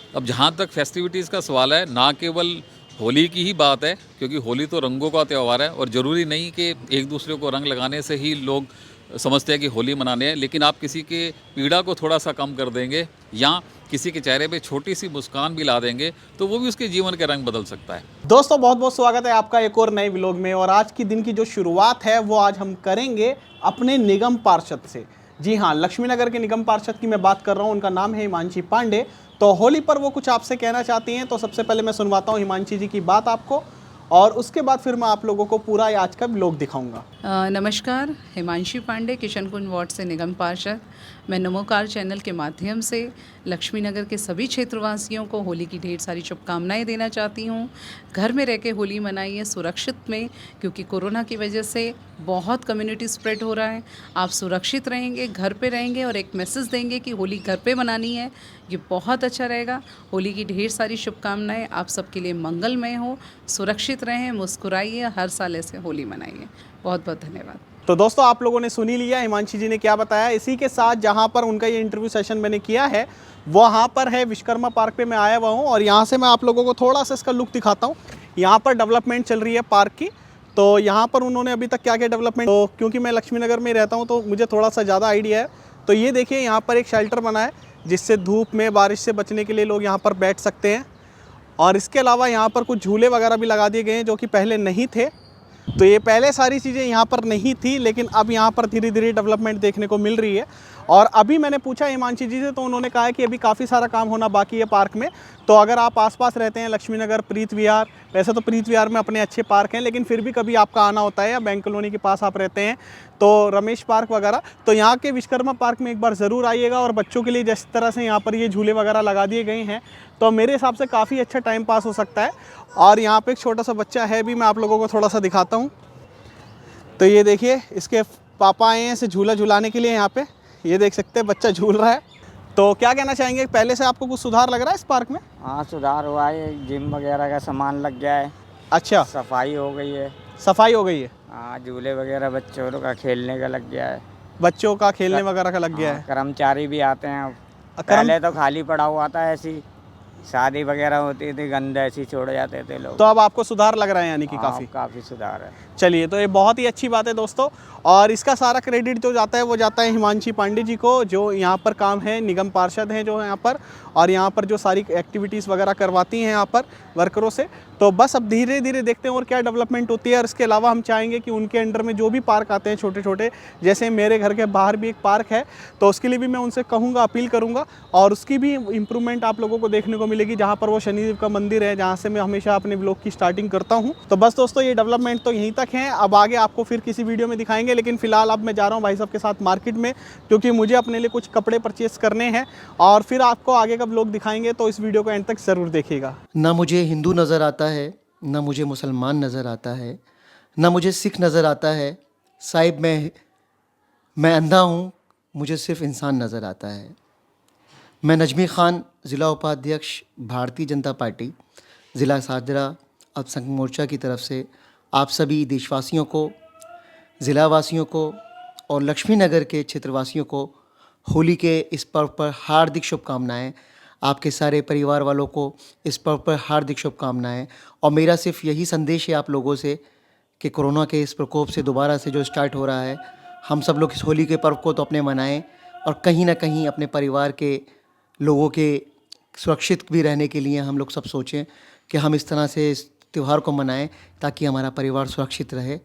अब जहाँ तक फेस्टिविटीज़ का सवाल है, ना केवल होली की ही बात है, क्योंकि होली तो रंगों का त्यौहार है और ज़रूरी नहीं कि एक दूसरे को रंग लगाने से ही लोग समझते हैं कि होली मनाने हैं। लेकिन आप किसी के पीड़ा को थोड़ा सा कम कर देंगे या किसी के चेहरे पे छोटी सी मुस्कान भी ला देंगे तो वो भी उसके जीवन के रंग बदल सकता है। दोस्तों बहुत बहुत स्वागत है आपका एक और नए व्लॉग में। और आज की दिन की जो शुरुआत है वो आज हम करेंगे अपने निगम पार्षद से। जी हाँ, लक्ष्मी नगर के निगम पार्षद की मैं बात कर रहा हूँ। उनका नाम है हिमांशी पांडे। तो होली पर वो कुछ आपसे कहना चाहती हैं, तो सबसे पहले मैं सुनवाता हूँ हिमांशी जी की बात आपको, और उसके बाद फिर मैं आप लोगों को पूरा आज का व्लॉग दिखाऊंगा। नमस्कार, हिमांशी पांडे, किशन कुंज वार्ड से निगम पार्षद। मैं नमोकार चैनल के माध्यम से लक्ष्मी नगर के सभी क्षेत्रवासियों को होली की ढेर सारी शुभकामनाएं देना चाहती हूं। घर में रह के होली मनाइए सुरक्षित में, क्योंकि कोरोना की वजह से बहुत कम्युनिटी स्प्रेड हो रहा है। आप सुरक्षित रहेंगे, घर पे रहेंगे और एक मैसेज देंगे कि होली घर पे मनानी है, ये बहुत अच्छा रहेगा। होली की ढेर सारी शुभकामनाएं आप सबके लिए मंगलमय हो। सुरक्षित रहें, मुस्कुराइए, हर साल ऐसे होली मनाइए। बहुत बहुत धन्यवाद। तो दोस्तों आप लोगों ने सुन ही लिया हिमांशी जी ने क्या बताया। इसी के साथ जहां पर उनका ये इंटरव्यू सेशन मैंने किया है वहां पर है विश्वकर्मा पार्क पे मैं आया हुआ हूं, और यहां से मैं आप लोगों को थोड़ा सा इसका लुक दिखाता हूं। यहां पर डेवलपमेंट चल रही है पार्क की। तो यहाँ पर उन्होंने अभी तक क्या क्या डेवलपमेंट, तो क्योंकि मैं लक्ष्मी नगर में रहता हूँ तो मुझे थोड़ा सा ज़्यादा आइडिया है। तो ये देखिए, यहाँ पर एक शेल्टर बना है जिससे धूप में बारिश से बचने के लिए लोग यहाँ पर बैठ सकते हैं। और इसके अलावा यहाँ पर कुछ झूले वगैरह भी लगा दिए गए हैं जो कि पहले नहीं थे। तो ये पहले सारी चीज़ें यहाँ पर नहीं थी, लेकिन अब यहाँ पर धीरे धीरे डेवलपमेंट देखने को मिल रही है। और अभी मैंने पूछा हिमांशी जी से तो उन्होंने कहा है कि अभी काफ़ी सारा काम होना बाकी है पार्क में। तो अगर आप आसपास रहते हैं लक्ष्मी नगर, प्रीत विहार, वैसे तो प्रीत विहार में अपने अच्छे पार्क हैं, लेकिन फिर भी कभी आपका आना होता है या बैंक कॉलोनी के पास आप रहते हैं तो रमेश पार्क वगैरह, तो यहाँ के विश्वकर्मा पार्क में एक बार ज़रूर आइएगा। और बच्चों के लिए जिस तरह से यहाँ पर ये झूले वगैरह लगा दिए गए हैं तो मेरे हिसाब से काफ़ी अच्छा टाइम पास हो सकता है। और यहाँ पर एक छोटा सा बच्चा है भी, मैं आप लोगों को थोड़ा सा दिखाता हूँ। तो ये देखिए, इसके पापा आए हैं इसे झूला झुलाने के लिए। यहाँ पे ये देख सकते हैं बच्चा झूल रहा है। तो क्या कहना चाहेंगे, पहले से आपको कुछ सुधार लग रहा है इस पार्क में? हाँ, सुधार हुआ है। जिम वगैरह का सामान लग गया है। अच्छा, सफाई हो गई है। सफाई हो गई है। हाँ, झूले वगैरह बच्चों का खेलने का लग गया है। बच्चों का खेलने वगैरह का लग गया है। कर्मचारी भी आते हैं अब। पहले तो खाली पड़ा हुआ था, ऐसी शादी वगैरह होती थी, गंदे ऐसी छोड़ जाते थे लोग। तो अब आपको सुधार लग रहा है यानी कि काफ़ी सुधार है। चलिए, तो ये बहुत ही अच्छी बात है दोस्तों। और इसका सारा क्रेडिट जो जाता है वो जाता है हिमांशी पांडे जी को, जो यहाँ पर काम है, निगम पार्षद हैं जो यहाँ पर, और यहाँ पर जो सारी एक्टिविटीज़ वगैरह करवाती हैं यहाँ पर वर्करों से। तो बस अब धीरे धीरे देखते हैं और क्या डेवलपमेंट होती है। और इसके अलावा हम चाहेंगे कि उनके अंडर में जो भी पार्क आते हैं छोटे छोटे, जैसे मेरे घर के बाहर भी एक पार्क है, तो उसके लिए भी मैं उनसे कहूँगा, अपील करूँगा, और उसकी भी इम्प्रूवमेंट आप लोगों को देखने को मिलेगी। जहाँ पर वो शनिदेव का मंदिर है, जहाँ से मैं हमेशा अपने ब्लॉग की स्टार्टिंग करता हूँ। तो बस दोस्तों, ये डेवलपमेंट तो यहीं तक है। अब आगे आपको फिर किसी वीडियो में दिखाएंगे, लेकिन फिलहाल अब मैं जा रहा हूँ भाई साहब के साथ मार्केट में, क्योंकि मुझे अपने लिए कुछ कपड़े परचेस करने हैं। और फिर आपको आगे का व्लॉग दिखाएंगे, तो इस वीडियो को एंड तक ज़रूर देखिएगा। ना मुझे हिंदू नज़र आता है, ना मुझे मुसलमान नज़र आता है, ना मुझे सिख नज़र आता है। साहिब मैं अंधा हूँ, मुझे सिर्फ इंसान नज़र आता है। मैं नजमी ख़ान, ज़िला उपाध्यक्ष, भारतीय जनता पार्टी, ज़िला साजरा अल्पसंख्यक मोर्चा की तरफ से आप सभी देशवासियों को, ज़िलावासियों को और लक्ष्मी नगर के क्षेत्रवासियों को होली के इस पर्व पर हार्दिक शुभकामनाएँ। आपके सारे परिवार वालों को इस पर्व पर हार्दिक शुभकामनाएँ। और मेरा सिर्फ यही संदेश है आप लोगों से कि कोरोना के इस प्रकोप से दोबारा से जो स्टार्ट हो रहा है, हम सब लोग इस होली के पर्व को तो अपने मनाएं, और कहीं ना कहीं अपने परिवार के लोगों के सुरक्षित भी रहने के लिए हम लोग सब सोचें कि हम इस तरह से इस त्यौहार को मनाएं, ताकि हमारा परिवार सुरक्षित रहे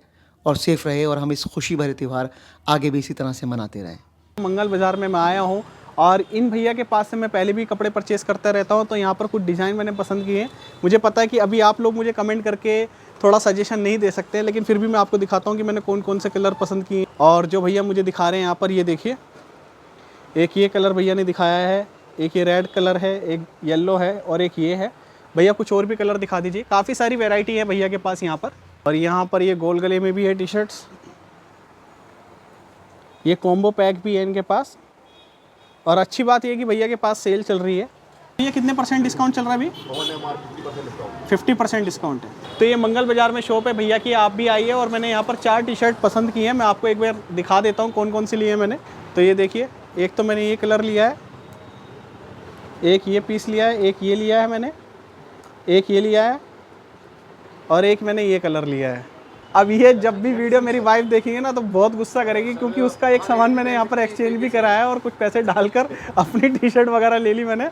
और सेफ़ रहे, और हम इस खुशी भरे त्यौहार आगे भी इसी तरह से मनाते रहें। मंगल बाज़ार में मैं आया हूँ, और इन भैया के पास से मैं पहले भी कपड़े परचेस करता रहता हूँ। तो यहाँ पर कुछ डिज़ाइन मैंने पसंद किए हैं। मुझे पता है कि अभी आप लोग मुझे कमेंट करके थोड़ा सजेशन नहीं दे सकते, लेकिन फिर भी मैं आपको दिखाता हूँ कि मैंने कौन कौन से कलर पसंद किए। और जो भैया मुझे दिखा रहे हैं यहाँ पर, ये देखिए, एक ये कलर भैया ने दिखाया है, एक ये रेड कलर है, एक येलो है, और एक ये है। भैया कुछ और भी कलर दिखा दीजिए। काफ़ी सारी वैरायटी है भैया के पास यहाँ पर। और यहाँ पर ये गोल गले में भी है टी शर्ट्स, ये कॉम्बो पैक भी है इनके पास। और अच्छी बात ये कि भैया के पास सेल चल रही है। ये कितने % डिस्काउंट चल रहा है अभी? 50% डिस्काउंट है। तो ये मंगल बाज़ार में शॉप है भैया की, आप भी आइए। और मैंने यहाँ पर 4 टी शर्ट पसंद की हैं, मैं आपको एक बार दिखा देता हूँ कौन कौन सी ली है मैंने। तो ये देखिए, एक तो मैंने ये कलर लिया है, एक ये पीस लिया है, एक ये लिया है मैंने, एक ये लिया है और एक मैंने ये कलर लिया है। अब ये जब भी वीडियो मेरी वाइफ देखेंगे ना तो बहुत गुस्सा करेगी, क्योंकि उसका एक सामान मैंने यहाँ पर एक्सचेंज भी कराया और कुछ पैसे डालकर अपनी टी शर्ट वगैरह ले ली मैंने,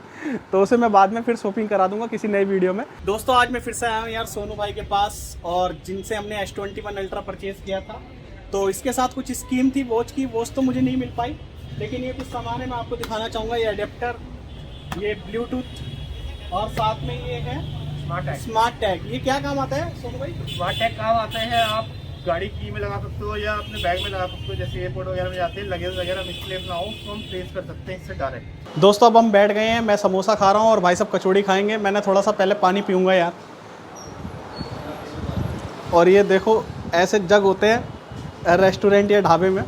तो उसे मैं बाद में फिर शॉपिंग करा दूंगा किसी नई वीडियो में। दोस्तों आज मैं फिर से आया हूँ यार सोनू भाई के पास, और जिनसे हमने S21 अल्ट्रा परचेज़ किया था, तो इसके साथ कुछ स्कीम थी वॉच की। वॉच तो मुझे नहीं मिल पाई, लेकिन ये कुछ सामान है मैं आपको दिखाना चाहूँगा। ये अडेप्टर, ये ब्लूटूथ और साथ में ये है स्मार्ट टैग। ये क्या काम आता है सोनू भाई? स्मार्ट टैग काम आते हैं, आप गाड़ी की में लगा सकते हो या अपने बैग में लगा सकते हो। जैसे एयरपोर्ट वगैरह में जाते हैं, लगेज वगैरह मिसप्लेस ना हो तो हम ट्रेस कर सकते हैं इससे डायरेक्ट। दोस्तों अब हम बैठ गए हैं, मैं समोसा खा रहा हूँ और भाई साहब कचौड़ी खाएंगे। मैंने थोड़ा सा पहले पानी पीऊँगा यार। और ये देखो ऐसे जग होते हैं रेस्टोरेंट या ढाबे में,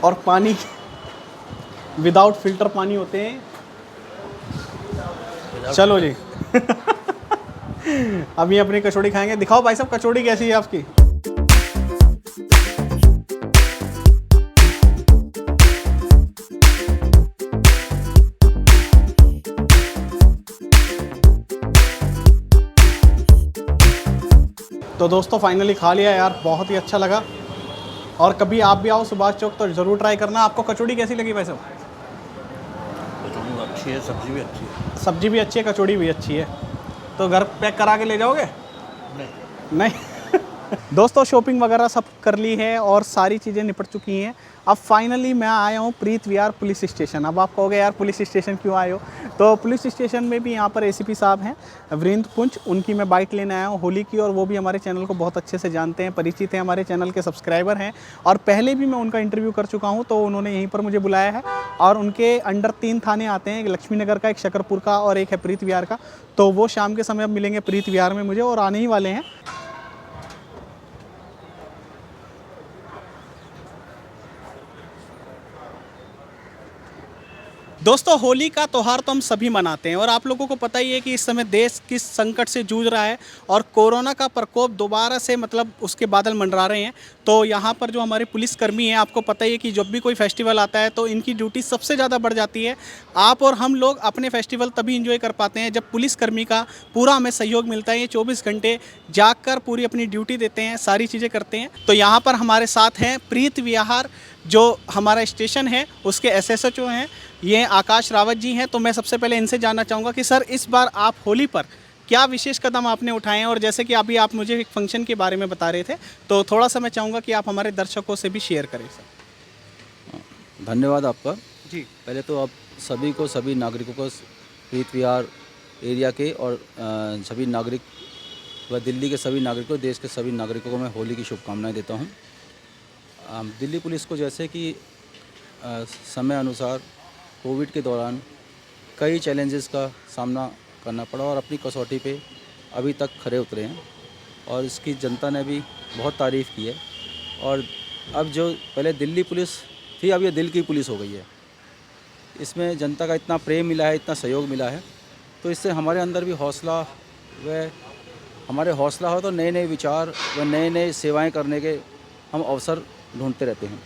और पानी विदाउट फिल्टर पानी होते हैं। चलो जी अब ये अपनी कचौड़ी खाएंगे। दिखाओ भाई साहब कचौड़ी कैसी है आपकी। तो दोस्तों फाइनली खा लिया यार, बहुत ही अच्छा लगा। और कभी आप भी आओ सुभाष चौक तो ज़रूर ट्राई करना। आपको कचौड़ी कैसी लगी भाई साहब? कचौड़ी अच्छी है, सब्जी भी अच्छी है। सब्जी भी अच्छी है, कचौड़ी भी अच्छी है। तो घर पैक करा के ले जाओगे? नहीं दोस्तों शॉपिंग वगैरह सब कर ली है और सारी चीज़ें निपट चुकी हैं। अब फाइनली मैं आया हूँ प्रीत विहार पुलिस स्टेशन। अब आप कहोगे यार पुलिस स्टेशन क्यों आए हो, तो पुलिस स्टेशन में भी यहाँ पर ACP साहब हैं वीरेंद्र पुंछ, उनकी मैं बाइक लेने आया हूँ होली की। और वो भी हमारे चैनल को बहुत अच्छे से जानते हैं, परिचित हैं, हमारे चैनल के सब्सक्राइबर हैं। और पहले भी मैं उनका इंटरव्यू कर चुका हूँ, तो उन्होंने यहीं पर मुझे बुलाया है। और उनके अंडर 3 थाने आते हैं, एक लक्ष्मी नगर का, एक शकरपुर का और एक है प्रीत विहार का। तो वो शाम के समय अब मिलेंगे प्रीत विहार में मुझे, और आने ही वाले हैं। दोस्तों होली का त्यौहार तो हम सभी मनाते हैं, और आप लोगों को पता ही है कि इस समय देश किस संकट से जूझ रहा है और कोरोना का प्रकोप दोबारा से मतलब उसके बादल मंडरा रहे हैं। तो यहाँ पर जो हमारे पुलिसकर्मी हैं, आपको पता ही है कि जब भी कोई फेस्टिवल आता है तो इनकी ड्यूटी सबसे ज़्यादा बढ़ जाती है। आप और हम लोग अपने फेस्टिवल तभी इंजॉय कर पाते हैं जब पुलिसकर्मी का पूरा हमें सहयोग मिलता है। ये 24 घंटे जाग कर पूरी अपनी ड्यूटी देते हैं, सारी चीज़ें करते हैं। तो यहाँ पर हमारे साथ हैं प्रीत विहार जो हमारा स्टेशन है उसके SHO हैं, ये आकाश रावत जी हैं। तो मैं सबसे पहले इनसे जानना चाहूँगा कि सर इस बार आप होली पर क्या विशेष कदम आपने उठाए हैं, और जैसे कि अभी आप मुझे एक फंक्शन के बारे में बता रहे थे, तो थोड़ा सा मैं चाहूँगा कि आप हमारे दर्शकों से भी शेयर करें सर। धन्यवाद आपका जी। पहले तो आप सभी को, सभी नागरिकों को, प्रीत विहार एरिया के और सभी नागरिक व दिल्ली के सभी नागरिकों, देश के सभी नागरिकों को मैं होली की शुभकामनाएं देता हूं। दिल्ली पुलिस को जैसे कि समय अनुसार कोविड के दौरान कई चैलेंजेस का सामना करना पड़ा और अपनी कसौटी पे अभी तक खरे उतरे हैं, और इसकी जनता ने भी बहुत तारीफ़ की है। और अब जो पहले दिल्ली पुलिस थी, अब ये दिल की पुलिस हो गई है। इसमें जनता का इतना प्रेम मिला है, इतना सहयोग मिला है, तो इससे हमारे अंदर भी हौसला हो तो नए नए विचार व नए नए सेवाएं करने के हम अवसर ढूंढते रहते हैं।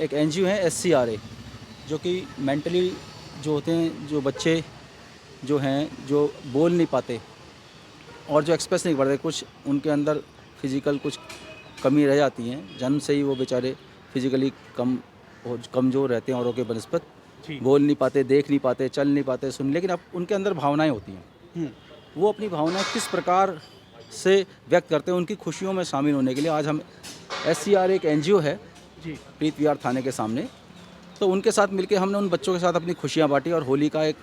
एक NGO है SCRA, जो कि मेंटली जो होते हैं, जो बच्चे जो हैं जो बोल नहीं पाते और जो एक्सप्रेस नहीं करते, कुछ उनके अंदर फिज़िकल कुछ कमी रह जाती हैं, जन्म से ही वो बेचारे फिज़िकली कमज़ोर रहते हैं औरों के बनस्पत, बोल नहीं पाते, देख नहीं पाते, चल नहीं पाते, सुन, लेकिन अब उनके अंदर भावनाएं होती हैं। वो अपनी भावनाएं किस प्रकार से व्यक्त करते हैं, उनकी खुशियों में शामिल होने के लिए आज हम SCRA एक NGO है प्रीत विहार थाने के सामने, तो उनके साथ मिलकर हमने उन बच्चों के साथ अपनी खुशियाँ बांटी और होली का एक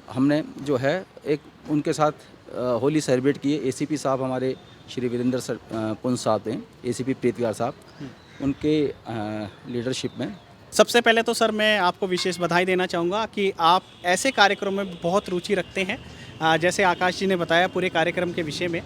हमने जो है एक उनके साथ होली सेलिब्रेट किए। ACP साहब हमारे श्री वीरेंद्र पुंछ साहब हैं, ACP प्रीत विहार साहब, उनके लीडरशिप में। सबसे पहले तो सर मैं आपको विशेष बधाई देना चाहूँगा कि आप ऐसे कार्यक्रमों में बहुत रुचि रखते हैं, जैसे आकाश जी ने बताया पूरे कार्यक्रम के विषय में,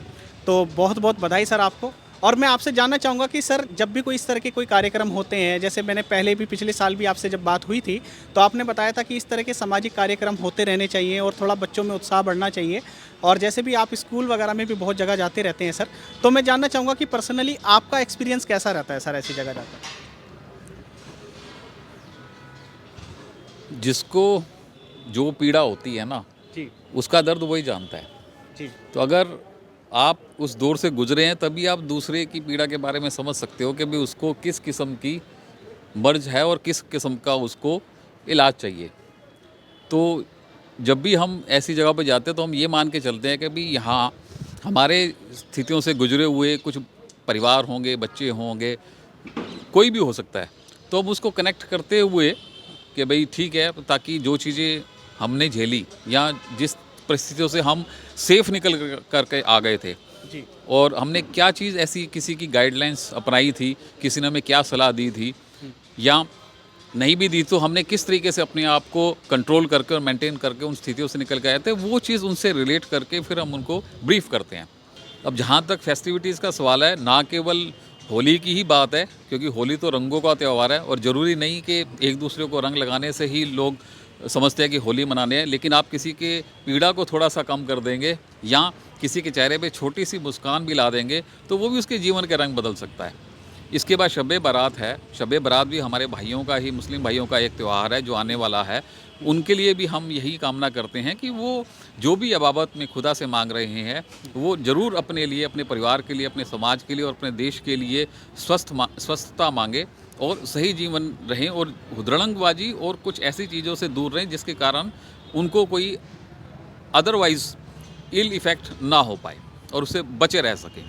तो बहुत बहुत बधाई सर आपको। और मैं आपसे जानना चाहूँगा कि सर जब भी कोई इस तरह के कोई कार्यक्रम होते हैं, जैसे मैंने पहले भी पिछले साल भी आपसे जब बात हुई थी तो आपने बताया था कि इस तरह के सामाजिक कार्यक्रम होते रहने चाहिए और थोड़ा बच्चों में उत्साह बढ़ना चाहिए, और जैसे भी आप स्कूल वगैरह में भी बहुत जगह जाते रहते हैं सर, तो मैं जानना चाहूँगा कि पर्सनली आपका एक्सपीरियंस कैसा रहता है सर ऐसी जगह जाकर? जिसको जो पीड़ा होती है ना, जी उसका दर्द वही जानता है। जी तो अगर आप उस दौर से गुजरे हैं तभी आप दूसरे की पीड़ा के बारे में समझ सकते हो कि भी उसको किस किस्म की मर्ज है और किस किस्म का उसको इलाज चाहिए। तो जब भी हम ऐसी जगह पर जाते हैं तो हम ये मान के चलते हैं कि भी यहाँ हमारे स्थितियों से गुजरे हुए कुछ परिवार होंगे, बच्चे होंगे, कोई भी हो सकता है। तो हम उसको कनेक्ट करते हुए कि भाई ठीक है, ताकि जो चीज़ें हमने झेली या जिस परिस्थितियों से हम सेफ निकल करके आ गए थे जी और हमने क्या चीज़ ऐसी किसी की गाइडलाइंस अपनाई थी, किसी ने हमें क्या सलाह दी थी या नहीं भी दी, तो हमने किस तरीके से अपने आप को कंट्रोल करके और मेंटेन करके उन स्थितियों से निकल के आए थे, वो चीज़ उनसे रिलेट करके फिर हम उनको ब्रीफ करते हैं। अब जहाँ तक फेस्टिविटीज़ का सवाल है, ना केवल होली की ही बात है, क्योंकि होली तो रंगों का त्यौहार है और ज़रूरी नहीं कि एक दूसरे को रंग लगाने से ही लोग समझते हैं कि होली मनाने हैं। लेकिन आप किसी के पीड़ा को थोड़ा सा कम कर देंगे या किसी के चेहरे पे छोटी सी मुस्कान भी ला देंगे तो वो भी उसके जीवन के रंग बदल सकता है। इसके बाद शब बारात है। शब बारात भी हमारे भाइयों का ही, मुस्लिम भाइयों का एक त्यौहार है जो आने वाला है। उनके लिए भी हम यही कामना करते हैं कि वो जो भी अबाबत में खुदा से मांग रहे हैं वो ज़रूर अपने लिए, अपने परिवार के लिए, अपने समाज के लिए और अपने देश के लिए स्वस्थता मांगे और सही जीवन रहें और हुदड़ंगबाजी और कुछ ऐसी चीज़ों से दूर रहें जिसके कारण उनको कोई अदरवाइज़ इल इफ़ेक्ट ना हो पाए और उससे बचे रह सकें।